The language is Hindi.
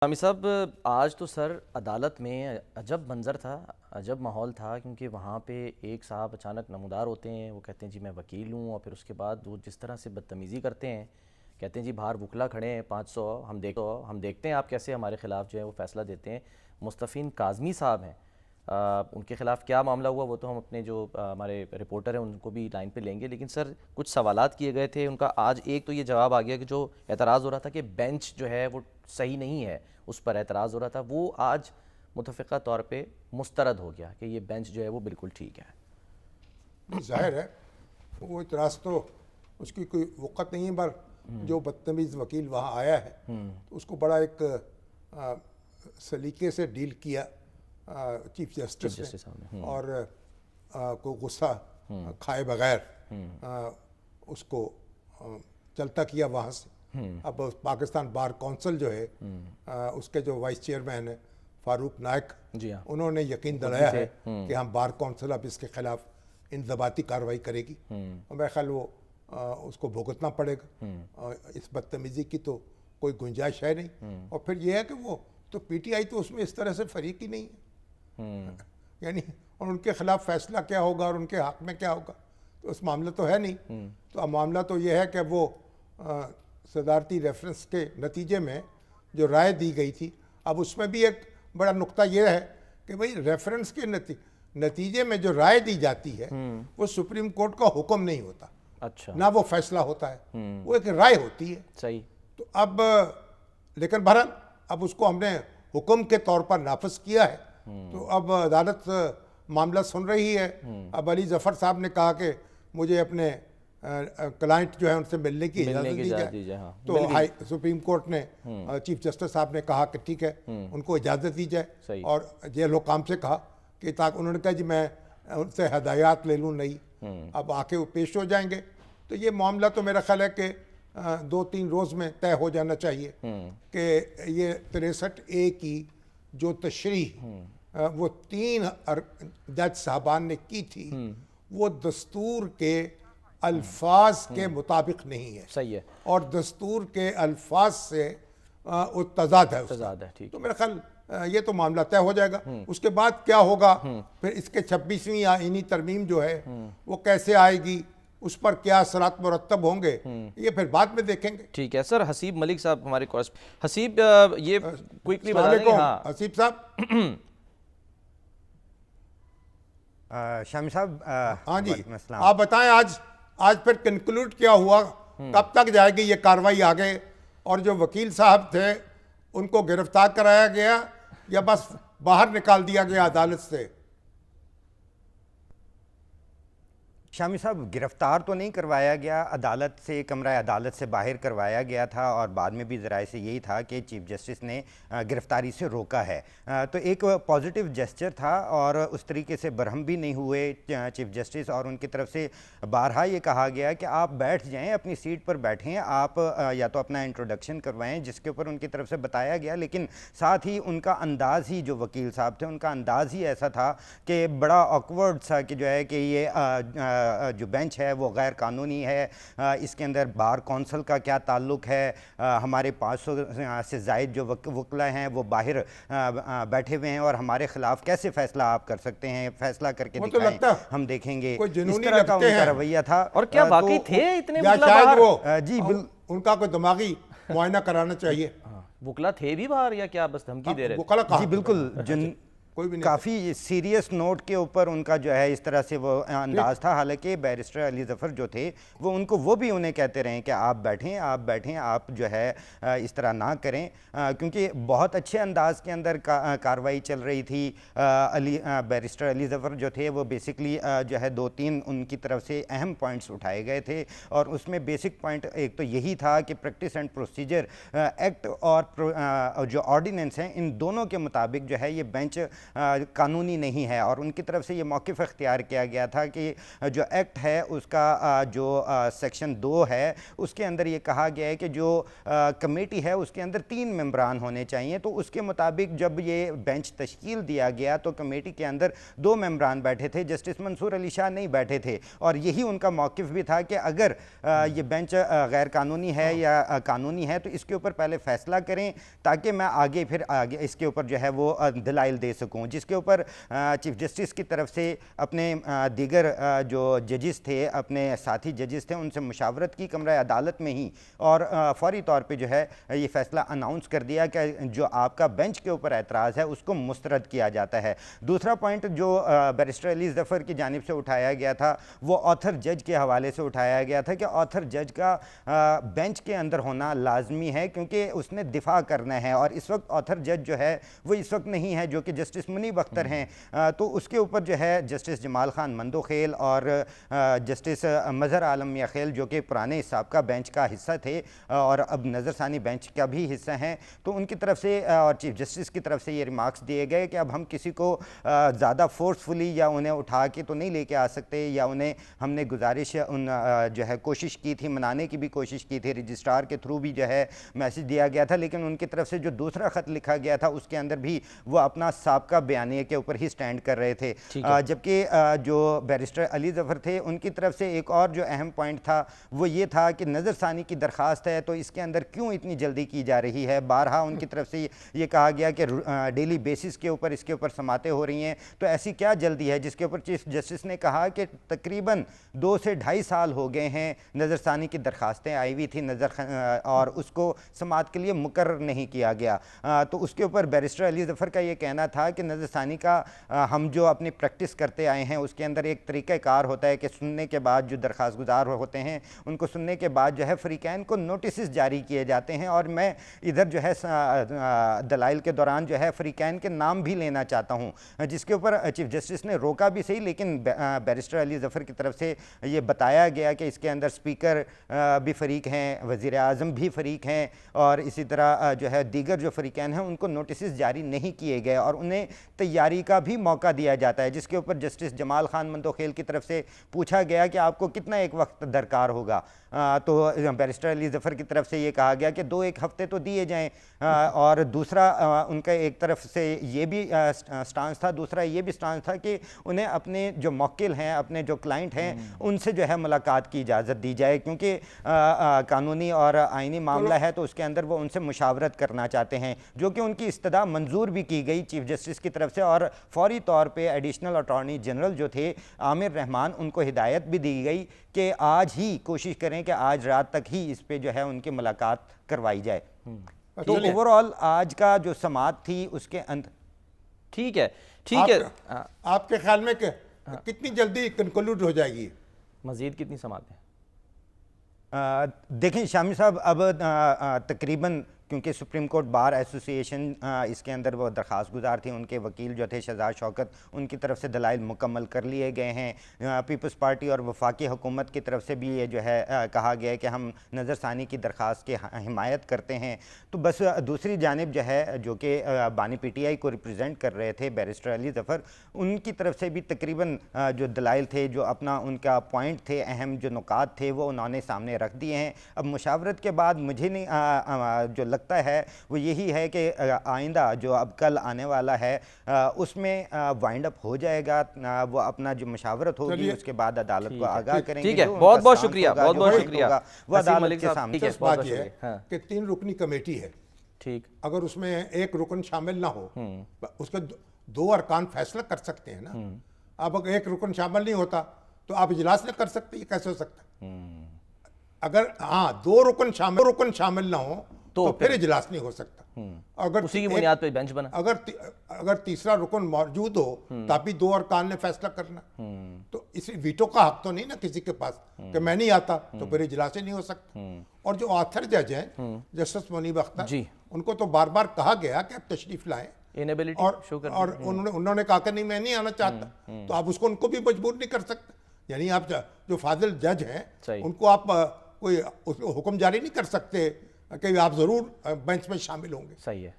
आमिर साहब, आज तो सर अदालत में अजब मंज़र था, अजब माहौल था, क्योंकि वहाँ पे एक साहब अचानक नमूदार होते हैं। वो कहते हैं जी मैं वकील हूँ, और फिर उसके बाद वो जिस तरह से बदतमीज़ी करते हैं, कहते हैं जी बाहर वकला खड़े हैं 500, हम देखते हैं आप कैसे हमारे ख़िलाफ़ जो है वो फ़ैसला देते हैं। मुस्तफ़ीन काज़मी साहब हैं, उनके ख़िलाफ़ क्या मामला हुआ वो तो हम अपने जो हमारे रिपोर्टर हैं उनको भी लाइन पे लेंगे, लेकिन सर कुछ सवालात किए गए थे उनका। आज एक तो ये जवाब आ गया कि जो एतराज़ हो रहा था कि बेंच जो है वो सही नहीं है, उस पर एतराज़ हो रहा था, वो आज मुतफ़िक़ा तौर पे मुस्तरद हो गया कि ये बेंच जो है वो बिल्कुल ठीक है। ज़ाहिर है वो इतराज़ तो उसकी कोई वक़्त नहीं है, पर जो बदतमीज़ वकील वहाँ आया है तो उसको बड़ा एक सलीके से डील किया चीफ जस्टिस ने, और को गुस्सा खाए बगैर उसको चलता किया वहाँ से। अब पाकिस्तान बार काउंसिल जो है उसके जो वाइस चेयरमैन है फारूक नायक, जी हाँ, उन्होंने यकीन दिलाया है कि हम बार काउंसिल अब इसके खिलाफ इंज़बाती कार्रवाई करेगी, और मेरा ख्याल वो उसको भुगतना पड़ेगा। इस बदतमीज़ी की तो कोई गुंजाइश है नहीं। और फिर ये है कि वो तो पीटीआई तो उसमें इस तरह से फरीक ही नहीं है, यानी और उनके खिलाफ फैसला क्या होगा और उनके हक में क्या होगा तो उस मामला तो है नहीं। तो अब मामला तो ये है कि वो सदारती रेफरेंस के नतीजे में जो राय दी गई थी, अब उसमें भी एक बड़ा नुक्ता ये है कि भाई रेफरेंस के नतीजे में जो राय दी जाती है वो सुप्रीम कोर्ट का हुक्म नहीं होता, अच्छा, ना वो फैसला होता है, वो एक राय होती है। सही। तो अब लेकिन बहरहाल अब उसको हमने हुक्म के तौर पर नाफिज किया है, तो अब अदालत मामला सुन रही है। अब अली जफ़र साहब ने कहा कि मुझे अपने क्लाइंट जो है उनसे मिलने की इजाज़त दी जाए, हाँ, तो हाई सुप्रीम कोर्ट ने चीफ जस्टिस साहब ने कहा कि ठीक है उनको इजाज़त दी जाए, और जेल हुकाम से कहा कि ताकि उन्होंने कहा जी मैं उनसे हदायत ले लूँ नहीं, अब आके वो पेश हो जाएंगे। तो ये मामला तो मेरा ख्याल है कि 2-3 रोज़ में तय हो जाना चाहिए कि ये 63A की जो तशरीह वो 3 जज साहबान ने की थी वो दस्तूर के अल्फाज के मुताबिक नहीं है, सही है, और दस्तूर के अल्फाज से वो तजाद है, ठीक। तो मेरा ख्याल ये तो मामला तय हो जाएगा। उसके बाद क्या होगा, फिर इसके 26वीं आईनी तरमीम जो है वो कैसे आएगी, उस पर क्या असरात मुरत्तब होंगे, ये फिर बाद में देखेंगे। ठीक है सर। हसीब मलिक साहब हमारे कोर्स, हसीब ये क्विकली बता देंगे। हाँ हसीब साहब। शामी साहब, हाँ जी, आप बताएं आज फिर कंक्लूड क्या हुआ, कब तक जाएगी ये कार्रवाई आगे, और जो वकील साहब थे उनको गिरफ्तार कराया गया या बस बाहर निकाल दिया गया अदालत से? शामी साहब, गिरफ्तार तो नहीं करवाया गया, अदालत से, कमरा अदालत से बाहर करवाया गया था, और बाद में भी ज़राए से यही था कि चीफ जस्टिस ने गिरफ्तारी से रोका है। तो एक पॉजिटिव जेस्चर था, और उस तरीके से बरहम भी नहीं हुए चीफ जस्टिस, और उनकी तरफ से बारहा ये कहा गया कि आप बैठ जाएं, अपनी सीट पर बैठें, आप या तो अपना इंट्रोडक्शन करवाएं, जिसके ऊपर उनकी तरफ से बताया गया, लेकिन साथ ही उनका अंदाज़ ही, जो वकील साहब थे उनका अंदाज़ ही ऐसा था कि बड़ा ऑकवर्ड सा कि जो है कि ये जो बेंच है वो गैर कानूनी है, इसके अंदर बार कौंसल का क्या ताल्लुक है, हमारे 500 से ज़ायद जो वकला हैं वो बाहर बैठे हुए हैं, और हमारे खिलाफ कैसे फ़ैसला आप कर सकते हैं, फ़ैसला करके दिखाएं, तो हम देखेंगे। इस तरह का उनका रवैया था। और क्या वाकई थे इतने शायद वो जी उनका कोई दिमागी मुआयना कराना चाहिए। वकला थे भी बाहर या क्या बस धमकी दे रहे थे? जी बिल्कुल, काफ़ी सीरियस नोट के ऊपर उनका जो है इस तरह से वो अंदाज था। हालांकि बैरिस्टर अली ज़फ़र जो थे वो भी उन्हें कहते रहे कि आप बैठें, आप जो है इस तरह ना करें, क्योंकि बहुत अच्छे अंदाज के अंदर कार्रवाई चल रही थी। बैरिस्टर अली ज़फ़र जो थे वो बेसिकली जो है 2-3 उनकी तरफ से अहम पॉइंट्स उठाए गए थे, और उसमें बेसिक पॉइंट एक तो यही था कि प्रैक्टिस एंड प्रोसीजर एक्ट और जो ऑर्डिनेंस हैं, इन दोनों के मुताबिक जो है ये बेंच कानूनी नहीं है, और उनकी तरफ से ये मौक़िफ़ इख्तियार किया गया था कि जो एक्ट है उसका जो सेक्शन 2 है उसके अंदर ये कहा गया है कि जो कमेटी है उसके अंदर 3 मेंबरान होने चाहिए। तो उसके मुताबिक जब ये बेंच तश्कील दिया गया तो कमेटी के अंदर 2 मेंबरान बैठे थे, जस्टिस मंसूर अली शाह नहीं बैठे थे, और यही उनका मौक़िफ़ भी था कि अगर ये बेंच गैर कानूनी है या कानूनी है तो इसके ऊपर पहले फ़ैसला करें ताकि मैं फिर आगे इसके ऊपर जो है वो दलाइल दे सकूं। जिसके ऊपर चीफ जस्टिस की तरफ से अपने दीगर जो जजेस थे, अपने साथी जजेस थे, उनसे मुशावरत की कमरा अदालत में ही, और फौरी तौर पे जो है ये फ़ैसला अनाउंस कर दिया कि जो आपका बेंच के ऊपर एतराज़ है उसको मुस्तरद किया जाता है। दूसरा पॉइंट जो बैरिस्टर अली ज़फ़र की जानिब से उठाया गया था वो ऑथर जज के हवाले से उठाया गया था कि ऑथर जज का बेंच के अंदर होना लाजमी है क्योंकि उसने दिफा करना है, और इस वक्त ऑथर जज जो है वो इस वक्त नहीं है जो कि जस्टिस मुनीब अख्तर हैं। तो उसके ऊपर जो है जस्टिस जमाल खान मंदोखेल और जस्टिस मज़हर आलम मियां खेल जो कि पुराने साबका बेंच का हिस्सा थे और अब नज़रसानी बेंच का भी हिस्सा हैं, तो उनकी तरफ से और चीफ जस्टिस की तरफ से ये रिमार्क्स दिए गए कि अब हम किसी को ज़्यादा फोर्सफुली या उन्हें उठा के तो नहीं लेके आ सकते, या उन्हें हमने गुजारिश जो है कोशिश की थी, मनाने की भी कोशिश की थी, रजिस्ट्रार के थ्रू भी जो है मैसेज दिया गया था, लेकिन उनकी तरफ से जो दूसरा ख़त लिखा गया था उसके अंदर भी वो अपना साबका बयानिए के ऊपर ही स्टैंड कर रहे थे। जबकि जो बैरिस्टर अली ज़फ़र थे उनकी तरफ से एक और जो अहम पॉइंट था वो ये था कि नज़रसानी की दरख्वास्त है तो इसके अंदर क्यों इतनी जल्दी की जा रही है। बारहा उनकी तरफ से ये कहा गया कि डेली बेसिस के ऊपर इसके ऊपर समातें हो रही हैं, तो ऐसी क्या जल्दी है, जिसके ऊपर चीफ जस्टिस ने कहा कि तकरीबन 2 से ढाई साल हो गए हैं नज़रसानी की दरख्वास्तें आई हुई थी और उसको समात के लिए मुकर्रर नहीं किया गया। तो उसके ऊपर बैरिस्टर अली ज़फ़र का ये कहना था कि नज़रसानी का हम जो अपनी प्रैक्टिस करते आए हैं उसके अंदर एक तरीक़ाकार होता है कि सुनने के बाद जो दरख्वास्त गुजार होते हैं उनको सुनने के बाद जो है फ़रीक़ैन को नोटिस जारी किए जाते हैं, और मैं इधर जो है दलाइल के दौरान जो है फ़रीक़ैन के नाम भी लेना चाहता हूँ, जिसके ऊपर चीफ जस्टिस ने रोका भी सही, लेकिन बैरिस्टर अली ज़फ़र की तरफ से ये बताया गया कि इसके अंदर स्पीकर भी फ़रीक हैं, वज़ीर आज़म भी फ़रीक हैं, और इसी तरह जो है दीगर जो फ़रीक़ैन हैं उनको नोटिस जारी नहीं किए गए और उन्हें तैयारी का भी मौका दिया जाता है। जिसके ऊपर जस्टिस जमाल खान मंदोखेल की तरफ से पूछा गया कि आपको कितना एक वक्त दरकार होगा, तो बैरिस्टर अली ज़फ़र की तरफ से ये कहा गया कि 2-1 हफ़्ते तो दिए जाएं, और दूसरा उनका एक तरफ से ये भी स्टांस था, दूसरा ये भी स्टांस था कि उन्हें अपने जो मौक्किल हैं, अपने जो क्लाइंट हैं उनसे जो है मुलाकात की इजाज़त दी जाए, क्योंकि कानूनी और आइनी मामला है तो उसके अंदर वो उनसे मुशावरत करना चाहते हैं, जो कि उनकी इस्तदा मंजूर भी की गई चीफ जस्टिस की तरफ से, और फौरी तौर पे एडिशनल अटॉर्नी जनरल जो थे आमिर रहमान उनको हिदायत भी दी गई कि आज ही कोशिश करें कि आज रात तक ही इस पे जो है उनकी मुलाकात करवाई जाए। तो ओवरऑल आज का जो समात थी उसके अंत ठीक है। आपके ख्याल में कितनी जल्दी कंक्लूड हो जाएगी, मज़ीद कितनी समातें? देखें शामी साहब, अब तकरीबन क्योंकि सुप्रीम कोर्ट बार एसोसिएशन इसके अंदर वो दरख्वास्त गुजार थी, उनके वकील जो थे शहजाद शौकत, उनकी तरफ से दलाइल मुकम्मल कर लिए गए हैं। पीपल्स पार्टी और वफाकी हुकूमत की तरफ से भी ये जो है कहा गया है कि हम नज़रसानी की दरख्वास्त की हिमायत करते हैं। तो बस दूसरी जानिब जो है जो कि बानी PTI को रिप्रजेंट कर रहे थे बैरिस्टर अली ज़फ़र, उनकी तरफ से भी तकरीबन जो दलाइल थे, जो अपना उनका पॉइंट थे, अहम जो नुकात थे वो उन्होंने सामने रख दिए हैं। अब मुशावरत के बाद मुझे नहीं जो लगता है वो यही है कि आइंदा जो अब कल आने वाला है उसमें वाइंड अप हो जाएगा, वो अपना जो मुशावरत होगी उसके बाद अदालत को आगाह करेंगे। ठीक है, बहुत बहुत शुक्रिया, बहुत बहुत शुक्रिया। वो अदालत के सामने बात यह है कि 3 रुकनी कमेटी है, ठीक, अगर उसमें एक रुकन शामिल ना हो उसके 2 अरकान फैसला कर सकते हैं ना। अब अगर एक रुकन शामिल नहीं होता तो आप इजलास नहीं कर सकते, ये कैसे हो सकता है? अगर 2 रुकन शामिल ना हो तो फिर इजलास नहीं हो सकता। अगर उसी की बुनियाद पे बेंच बना, अगर तीसरा रुकन मौजूद हो तभी 2 अरकान ने फैसला करना, तो इसी वीटो का हक तो नहीं ना किसी के पास कि मैं नहीं आता, तो फिर इजलास ही नहीं हो सकता। और जो ऑथर जज हैं जस्टिस मुनीब अख्तर, उनको तो बार बार कहा गया कि आप तशरीफ लाएं, इनेबिलिटी शो कर, और उन्होंने कहा कि नहीं मैं नहीं आना चाहता, तो आप उसको उनको भी मजबूर नहीं कर सकते। यानी आप जो फाजिल जज हैं उनको आप कोई हुक्म जारी नहीं कर सकते कि आप जरूर बेंच में शामिल होंगे। सही है।